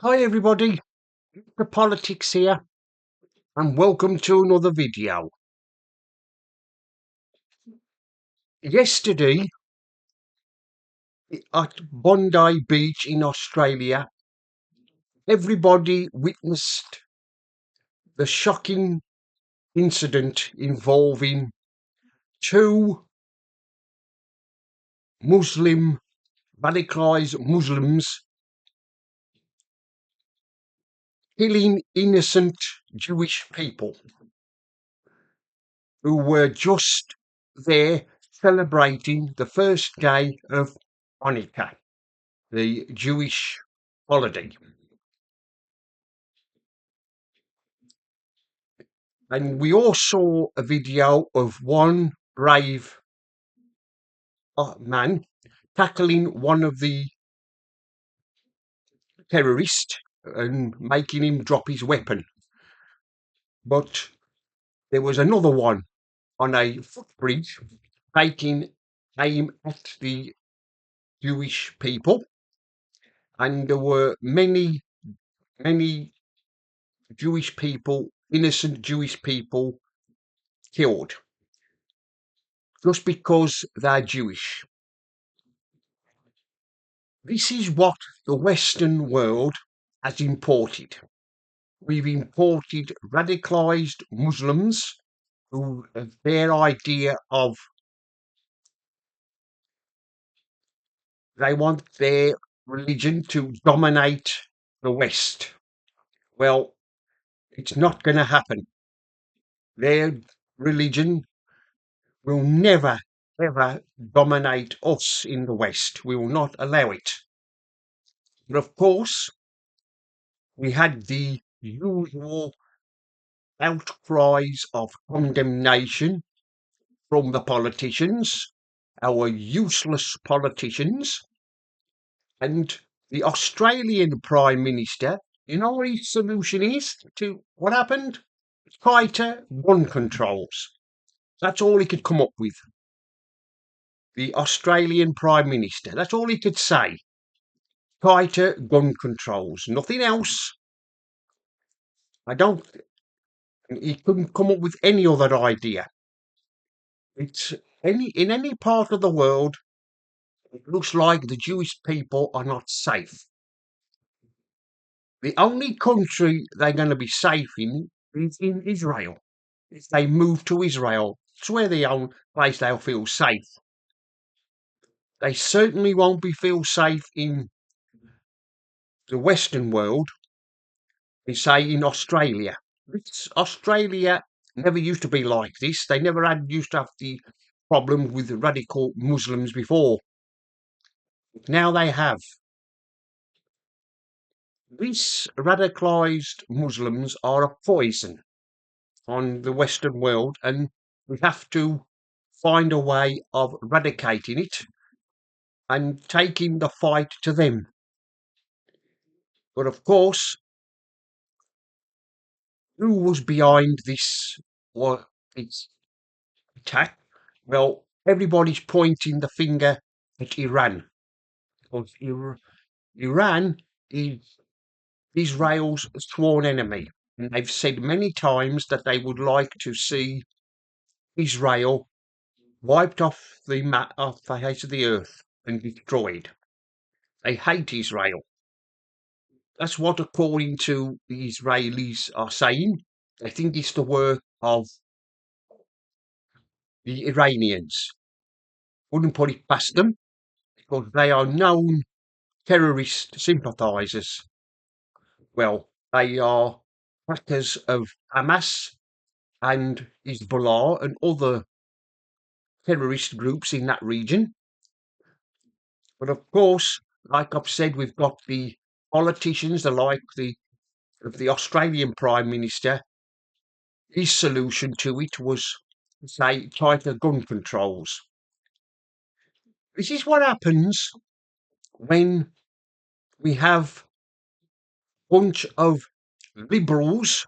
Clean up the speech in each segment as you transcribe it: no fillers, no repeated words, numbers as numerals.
Hi everybody, the politics here, and welcome to another video. Yesterday at Bondi Beach in Australia, everybody witnessed the shocking incident involving two radicalised Muslims killing innocent Jewish people who were just there celebrating the first day of Hanukkah, the Jewish holiday. And we all saw a video of one brave man tackling one of the terrorists and making him drop his weapon. But there was another one on a footbridge taking aim at the Jewish people, and there were many Jewish people, innocent Jewish people, killed just because they're Jewish. This is what the Western world has imported. We've imported radicalised Muslims who their idea of they want their religion to dominate the West. Well, it's not going to happen. Their religion will never, ever dominate us in the West. We will not allow it. But of course, we had the usual outcries of condemnation from the politicians, our useless politicians, and the Australian Prime Minister. You know what his solution is to what happened? Tighter gun controls. That's all he could come up with. The Australian Prime Minister. That's all he could say. Tighter gun controls. Nothing else. I don't. He couldn't come up with any other idea. It's in any part of the world. It looks like the Jewish people are not safe. The only country they're going to be safe in is in Israel. If they move to Israel, it's where the only place they'll feel safe. They certainly won't be feel safe in the Western world, say in Australia. Australia never used to be like this. They never used to have the problem with the radical Muslims before. Now they have. These radicalised Muslims are a poison on the Western world, and we have to find a way of eradicating it and taking the fight to them. But of course, who was behind this attack? Well, everybody's pointing the finger at Iran. Because Iran is Israel's sworn enemy. And they've said many times that they would like to see Israel wiped off off the face of the earth and destroyed. They hate Israel. That's what, according to the Israelis, are saying. They think it's the work of the Iranians. Wouldn't put it past them because they are known terrorist sympathisers. Well, they are backers of Hamas and Hezbollah and other terrorist groups in that region. But of course, like I've said, we've got the politicians, the like of the Australian Prime Minister. His solution to it was, say, tighter gun controls. This is what happens when we have a bunch of liberals,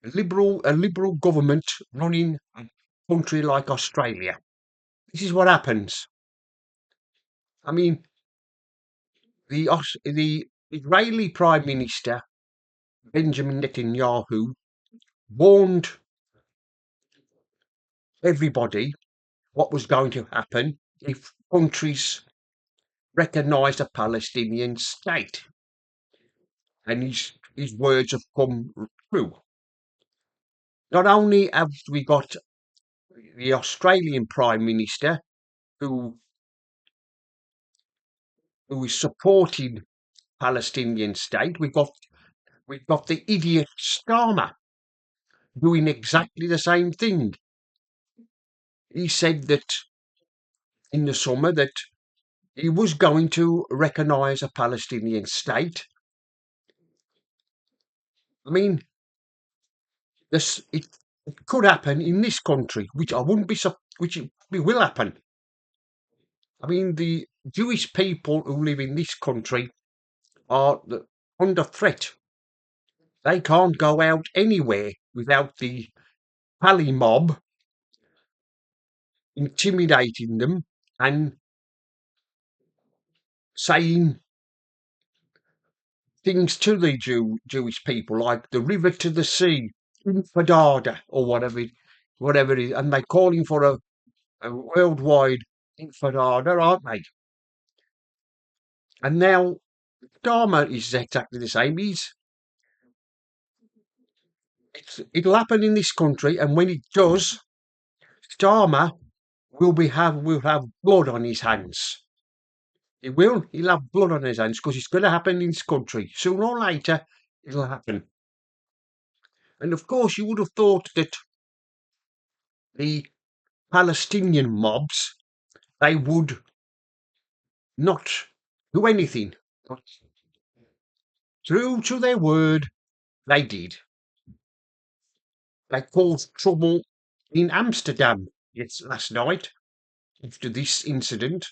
a liberal government running a country like Australia. This is what happens. I mean, the Israeli Prime Minister Benjamin Netanyahu warned everybody what was going to happen if countries recognised a Palestinian state. And his words have come true. Not only have we got the Australian Prime Minister who is supporting Palestinian state, we've got the idiot Starmer doing exactly the same thing. He said that in the summer that he was going to recognise a Palestinian state. I mean, it could happen in this country, which I wouldn't be, which it will happen. I mean, the Jewish people who live in this country are under threat. They can't go out anywhere without the Pali mob intimidating them and saying things to the Jewish people, like the river to the sea, infadada, or whatever it is, and they're calling for a worldwide infadada, aren't they? And now Dharma is exactly the same. It'll happen in this country, and when it does, Dharma will have blood on his hands. He will. He'll have blood on his hands because it's going to happen in this country. Sooner or later, it'll happen. And of course, you would have thought that the Palestinian mobs, they would not do anything. But true to their word, they did. They caused trouble in Amsterdam last night after this incident.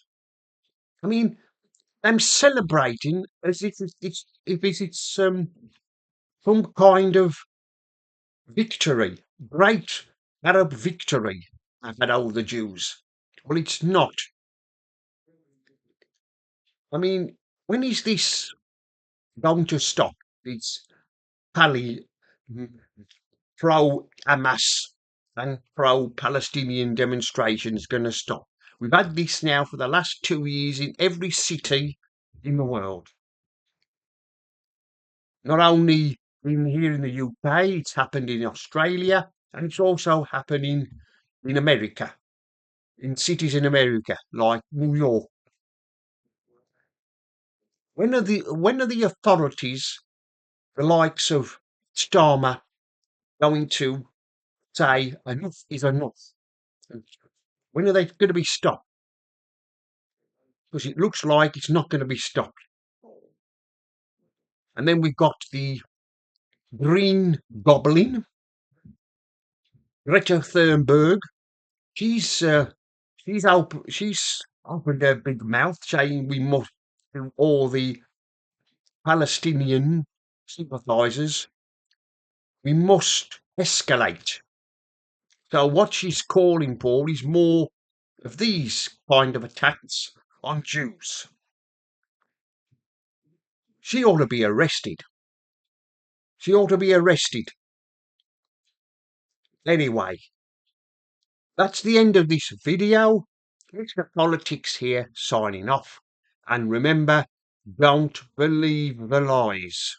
I mean, them celebrating as if it's some kind of victory, great Arab victory had over the Jews. Well, it's not. I mean, when is this going to stop? It's Pali pro-Hamas and pro-Palestinian demonstrations going to stop. We've had this now for the last 2 years in every city in the world. Not only here in the UK, it's happened in Australia, and it's also happening in America, in cities in America like New York. When are the authorities, the likes of Starmer, going to say enough is enough? When are they going to be stopped? Because it looks like it's not going to be stopped. And then we've got the Green Goblin, Greta Thunberg. She's opened her big mouth saying we must do all the Palestinian sympathisers. We must escalate. So what she's calling for is more of these kind of attacks on Jews. She ought to be arrested. She ought to be arrested. Anyway, that's the end of this video. Mr. Politics here signing off. And remember, don't believe the lies.